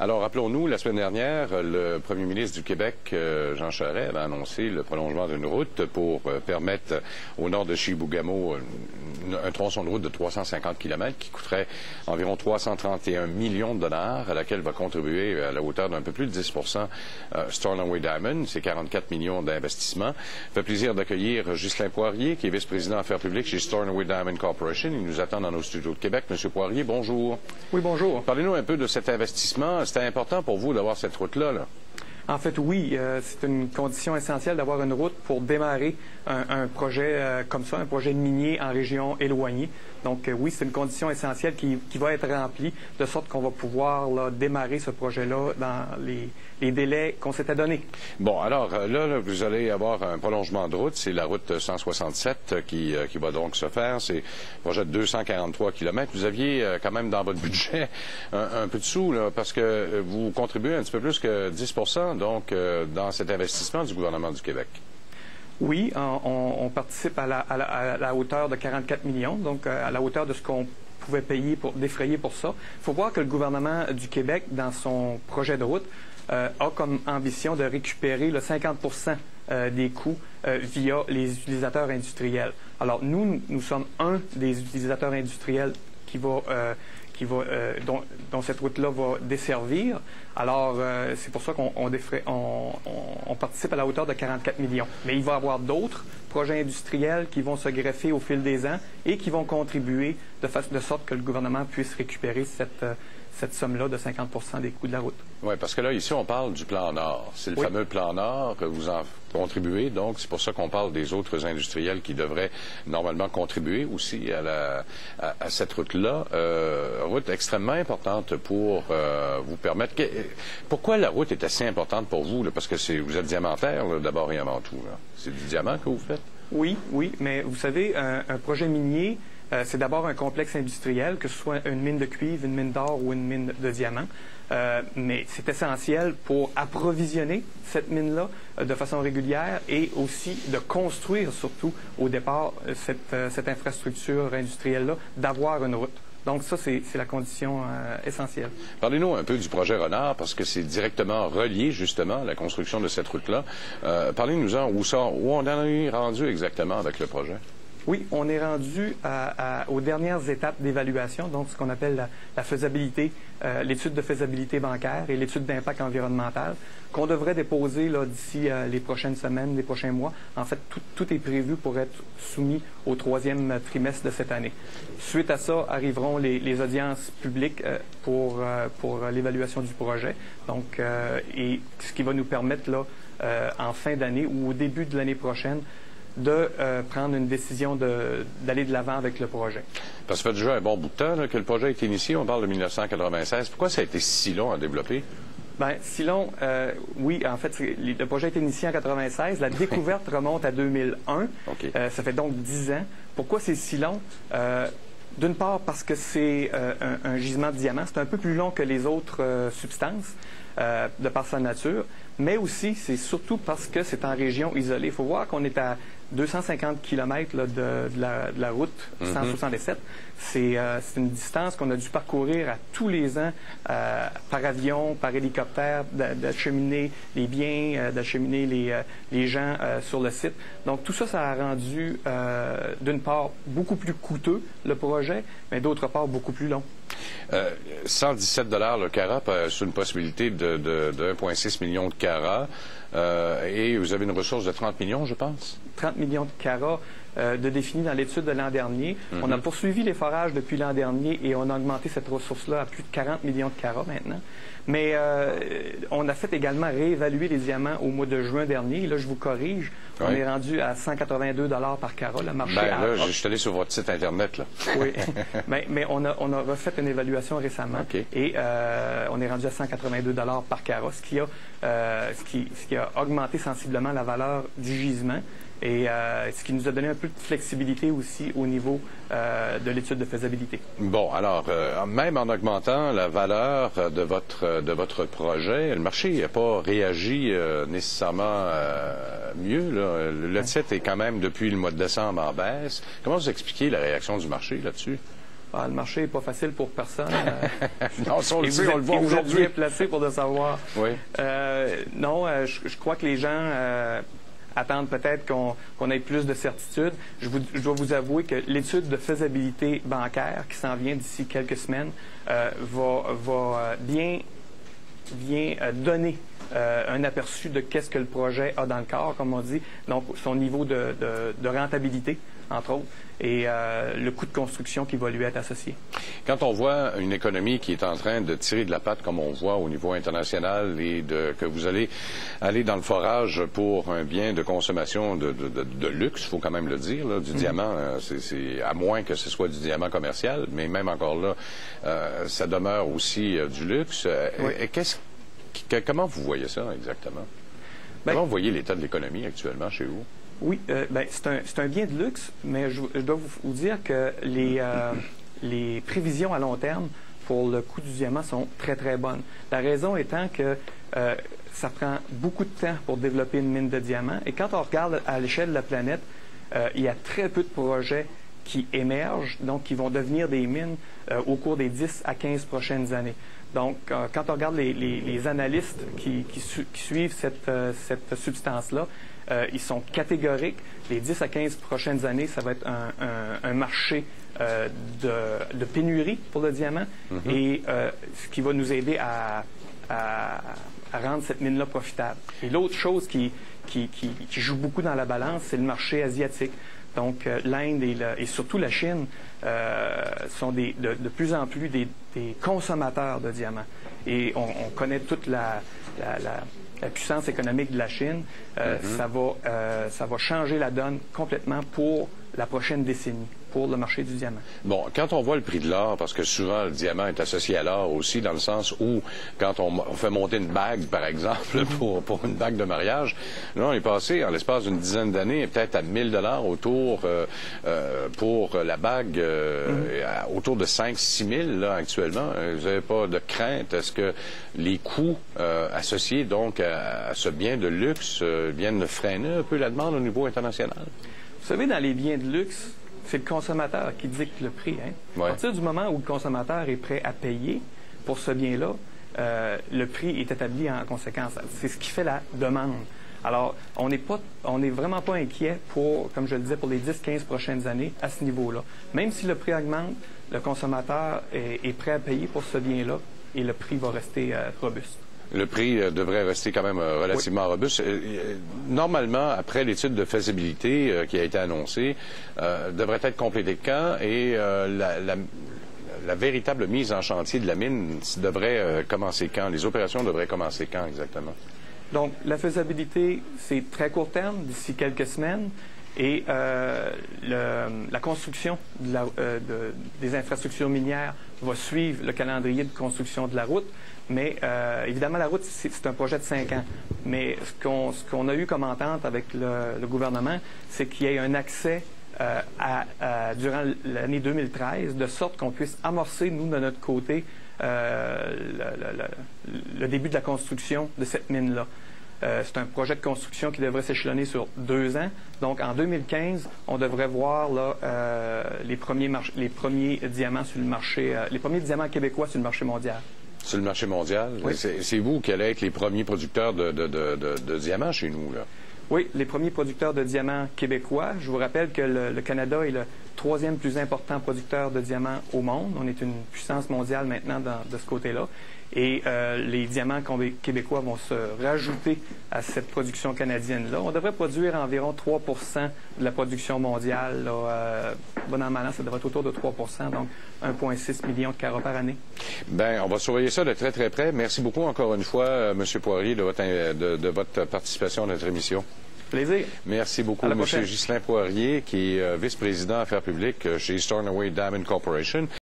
Alors, rappelons-nous, la semaine dernière, le premier ministre du Québec, Jean Charest, avait annoncé le prolongement d'une route pour permettre au nord de Chibougamau un tronçon de route de 350 km qui coûterait environ 331 millions de dollars, à laquelle va contribuer à la hauteur d'un peu plus de 10 Stornoway Diamond. C'est 44 millions d'investissements. Ça fait plaisir d'accueillir Ghislain Poirier, qui est vice-président affaires publiques chez Stornoway Diamond Corporation. Il nous attend dans nos studios de Québec. Monsieur Poirier, bonjour. Oui, bonjour. Parlez-nous un peu de cet investissement. C'était important pour vous d'avoir cette route-là, là? En fait, oui, c'est une condition essentielle d'avoir une route pour démarrer un projet comme ça, un projet minier en région éloignée. Donc, oui, c'est une condition essentielle qui va être remplie, de sorte qu'on va pouvoir là, démarrer ce projet-là dans les délais qu'on s'était donnés. Bon, alors là, vous allez avoir un prolongement de route. C'est la route 167 qui va donc se faire. C'est un projet de 243 km. Vous aviez quand même dans votre budget un peu de sous, là, parce que vous contribuez un petit peu plus que 10 donc, dans cet investissement du gouvernement du Québec. Oui, on participe à la hauteur de 44 millions, donc à la hauteur de ce qu'on pouvait payer défrayer pour ça. Il faut voir que le gouvernement du Québec, dans son projet de route, a comme ambition de récupérer le 50 des coûts via les utilisateurs industriels. Alors, nous sommes un des utilisateurs industriels dont cette route-là va desservir. Alors, c'est pour ça qu'on participe à la hauteur de 44 millions. Mais il va y avoir d'autres projets industriels qui vont se greffer au fil des ans et qui vont contribuer de sorte que le gouvernement puisse récupérer cette somme-là de 50 des coûts de la route. Oui, parce que là, ici, on parle du plan Nord. C'est le fameux plan Nord que vous en contribuez. Donc, c'est pour ça qu'on parle des autres industriels qui devraient normalement contribuer aussi à cette route-là. Route extrêmement importante pour vous permettre... Pourquoi la route est assez importante pour vous? Là? Parce que vous êtes diamantaire, d'abord et avant tout. C'est du diamant que vous faites? Oui, mais vous savez, un projet minier... c'est d'abord un complexe industriel, que ce soit une mine de cuivre, une mine d'or ou une mine de diamant. Mais c'est essentiel pour approvisionner cette mine-là de façon régulière et aussi de construire, surtout au départ, cette infrastructure industrielle-là, d'avoir une route. Donc ça, c'est la condition essentielle. Parlez-nous un peu du projet Renard, parce que c'est directement relié, justement, à la construction de cette route-là. Parlez-nous-en, où on en est rendu exactement avec le projet? Oui, on est rendu aux dernières étapes d'évaluation, donc ce qu'on appelle la faisabilité, l'étude de faisabilité bancaire et l'étude d'impact environnemental, qu'on devrait déposer d'ici les prochaines semaines, les prochains mois. En fait, tout est prévu pour être soumis au 3e trimestre de cette année. Suite à ça, arriveront les audiences publiques pour l'évaluation du projet, donc, et ce qui va nous permettre, là, en fin d'année ou au début de l'année prochaine, de prendre une décision d'aller de l'avant avec le projet. Parce que ça fait déjà un bon bout de temps que le projet a été initié. On parle de 1996. Pourquoi ça a été si long à développer? Bien, si long, oui, en fait, le projet a été initié en 1996. La découverte remonte à 2001. Okay. Ça fait donc 10 ans. Pourquoi c'est si long? D'une part, parce que c'est un gisement de diamant. C'est un peu plus long que les autres substances, de par sa nature. Mais aussi, c'est surtout parce que c'est en région isolée. Il faut voir qu'on est à 250 km de la route 167. C'est une distance qu'on a dû parcourir à tous les ans par avion, par hélicoptère, d'acheminer les biens, d'acheminer les gens sur le site. Donc tout ça, ça a rendu d'une part beaucoup plus coûteux le projet, mais d'autre part beaucoup plus long. 117 $ le carat sur une possibilité de 1,6 million de carats. Et vous avez une ressource de 30 millions, je pense? 30 millions de carats de définis dans l'étude de l'an dernier. On a poursuivi les forages depuis l'an dernier et on a augmenté cette ressource-là à plus de 40 millions de carats maintenant. Mais on a fait également réévaluer les diamants au mois de juin dernier. Et là, je vous corrige, on est rendu à 182 $ par carat. Le marché là, je suis allé sur votre site Internet. Là. Oui, mais on a refait une évaluation récemment et on est rendu à 182 $ par carat, ce qui a augmenté sensiblement la valeur du gisement. Et ce qui nous a donné un peu de flexibilité aussi au niveau de l'étude de faisabilité. Bon, alors, même en augmentant la valeur de votre projet, le marché n'a pas réagi nécessairement mieux. Là. Le 7 est quand même, depuis le mois de décembre, en baisse. Comment vous expliquez la réaction du marché là-dessus? le marché n'est pas facile pour personne. Non, ça, on le sait, on le voit aujourd'hui. Vous êtes aujourd'hui. bien placé pour le savoir. Oui. Non, je crois que les gens attendent peut-être qu'on ait plus de certitude. Je dois vous avouer que l'étude de faisabilité bancaire qui s'en vient d'ici quelques semaines va bien donner un aperçu de qu'est-ce que le projet a dans le corps, comme on dit, donc son niveau de rentabilité, entre autres, et le coût de construction qui va lui être associé. Quand on voit une économie qui est en train de tirer de la patte, comme on voit au niveau international, et que vous allez aller dans le forage pour un bien de consommation de luxe, il faut quand même le dire, là, du diamant, c'est à moins que ce soit du diamant commercial, mais même encore là, ça demeure aussi du luxe. Oui. Comment vous voyez ça exactement? Comment vous voyez l'état de l'économie actuellement chez vous? Oui, c'est un bien de luxe, mais je dois vous dire que les prévisions à long terme pour le coût du diamant sont très, très bonnes. La raison étant que ça prend beaucoup de temps pour développer une mine de diamants. Et quand on regarde à l'échelle de la planète, il y a très peu de projets qui émergent, donc qui vont devenir des mines au cours des 10 à 15 prochaines années. Donc, quand on regarde les analystes qui suivent cette substance-là, ils sont catégoriques. Les 10 à 15 prochaines années, ça va être un marché de pénurie pour le diamant et ce qui va nous aider à rendre cette mine-là profitable. Et l'autre chose qui joue beaucoup dans la balance, c'est le marché asiatique. Donc, l'Inde et surtout la Chine sont de plus en plus des consommateurs de diamants. Et on connaît toute la puissance économique de la Chine. Ça va changer la donne complètement pour la prochaine décennie, pour le marché du diamant. Bon, quand on voit le prix de l'or, parce que souvent le diamant est associé à l'or aussi, dans le sens où quand on fait monter une bague, par exemple, pour une bague de mariage, là, on est passé, en l'espace d'une dizaine d'années, peut-être à 1000 $ autour pour la bague, autour de 5-6 000 là, actuellement. Vous n'avez pas de crainte? Est-ce que les coûts associés donc à ce bien de luxe viennent freiner un peu la demande au niveau international? Vous savez, dans les biens de luxe, c'est le consommateur qui dicte le prix. Hein? Ouais. À partir du moment où le consommateur est prêt à payer pour ce bien-là, le prix est établi en conséquence. C'est ce qui fait la demande. Alors, on n'est vraiment pas inquiet pour, comme je le disais, pour les 10-15 prochaines années à ce niveau-là. Même si le prix augmente, le consommateur est prêt à payer pour ce bien-là et le prix va rester robuste. Le prix devrait rester quand même relativement robuste. Normalement, après l'étude de faisabilité qui a été annoncée, devrait être complétée quand et la véritable mise en chantier de la mine devrait commencer quand? Les opérations devraient commencer quand exactement? Donc, la faisabilité, c'est très court terme, d'ici quelques semaines. Et la construction des infrastructures minières va suivre le calendrier de construction de la route. Mais évidemment, la route, c'est un projet de 5 ans. Mais ce qu'on a eu comme entente avec le gouvernement, c'est qu'il y ait un accès durant l'année 2013, de sorte qu'on puisse amorcer, nous, de notre côté, le début de la construction de cette mine-là. C'est un projet de construction qui devrait s'échelonner sur 2 ans. Donc, en 2015, on devrait voir là, les premiers diamants sur le marché, les premiers diamants québécois sur le marché mondial. Sur le marché mondial? Oui. C'est vous qui allez être les premiers producteurs de diamants chez nous, là? Oui, les premiers producteurs de diamants québécois. Je vous rappelle que le Canada est le 3e plus important producteur de diamants au monde. On est une puissance mondiale maintenant de ce côté-là. Et les diamants québécois vont se rajouter à cette production canadienne-là. On devrait produire environ 3 de la production mondiale. Bon an, mal an, ça devrait être autour de 3 donc 1,6 million de carats par année. Bien, on va surveiller ça de très, très près. Merci beaucoup encore une fois, M. Poirier, de votre participation à notre émission. Plaisir. Merci beaucoup, M. Ghislain Poirier, qui est vice-président affaires publiques chez Stornoway Diamond Corporation.